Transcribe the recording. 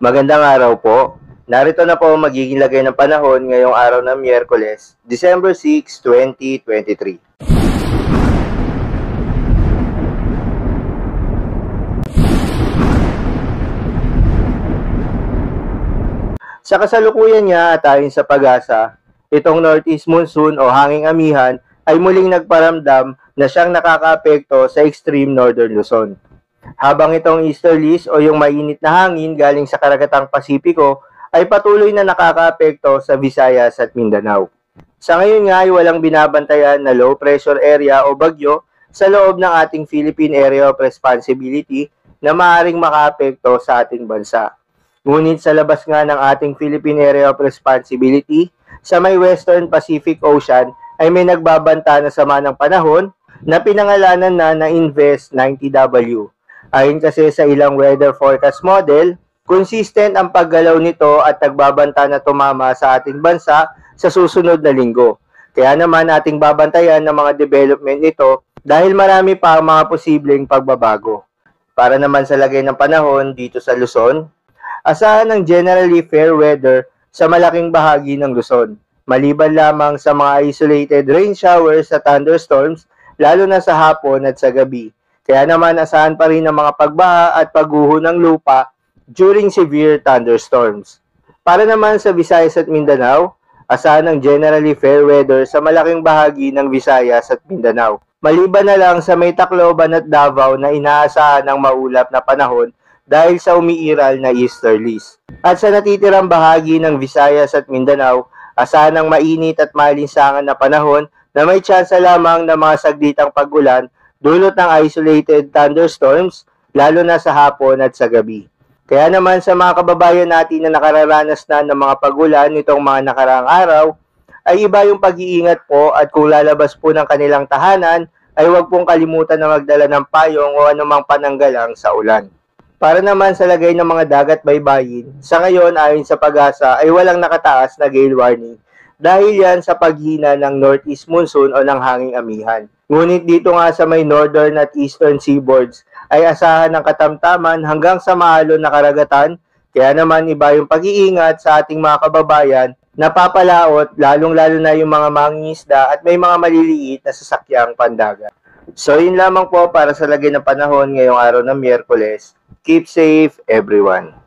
Magandang araw po. Narito na po ang magiging lagay ng panahon ngayong araw ng Miyerkules, December 6, 2023. Sa kasalukuyan niya at ayon sa pag-asa, itong northeast monsoon o hanging amihan ay muling nagparamdam na siyang nakakaapekto sa extreme northern Luzon. Habang itong easterlies o yung mainit na hangin galing sa karagatang Pasipiko ay patuloy na nakakaapekto sa Visayas at Mindanao. Sa ngayon nga ay walang binabantayan na low pressure area o bagyo sa loob ng ating Philippine Area of Responsibility na maaaring makaapekto sa ating bansa. Ngunit sa labas nga ng ating Philippine Area of Responsibility, sa may Western Pacific Ocean ay may nagbabanta na sama ng panahon na pinangalanan na Invest 90W. Ayon kasi sa ilang weather forecast model, consistent ang paggalaw nito at nagbabanta na tumama sa ating bansa sa susunod na linggo. Kaya naman ating babantayan ng mga development nito dahil marami pa ang mga posibleng pagbabago. Para naman sa lagay ng panahon dito sa Luzon, asahan ng generally fair weather sa malaking bahagi ng Luzon, maliban lamang sa mga isolated rain showers at thunderstorms, lalo na sa hapon at sa gabi. Kaya naman asahan pa rin ang mga pagbaha at pagguho ng lupa during severe thunderstorms. Para naman sa Visayas at Mindanao, asahan ng generally fair weather sa malaking bahagi ng Visayas at Mindanao. Maliban na lang sa may Tacloban at Davao na inaasahan ng maulap na panahon dahil sa umiiral na easterlies. At sa natitirang bahagi ng Visayas at Mindanao, asahan ng mainit at maalinsangan na panahon na may tsansa lamang ng mga saglitang pag-ulan dulot ng isolated thunderstorms, lalo na sa hapon at sa gabi. Kaya naman sa mga kababayan natin na nakararanas na ng mga pag-ulan nitong mga nakaraang araw, ay iba yung pag-iingat po at kung lalabas po ng kanilang tahanan, ay huwag pong kalimutan na magdala ng payong o anumang pananggalang sa ulan. Para naman sa lagay ng mga dagat baybayin, sa ngayon ayon sa pag-asa ay walang nakataas na gale warning dahil yan sa paghina ng northeast monsoon o ng hanging amihan. Ngunit dito nga sa may northern at eastern seaboards ay asahan ng katamtaman hanggang sa maalon na karagatan, kaya naman iba yung pag-iingat sa ating mga kababayan na papalaot lalong-lalo na yung mga mangingisda at may mga maliliit na sasakyang pandagat. So yun lamang po para sa lagay ng panahon ngayong araw ng Miyerkules. Keep safe everyone.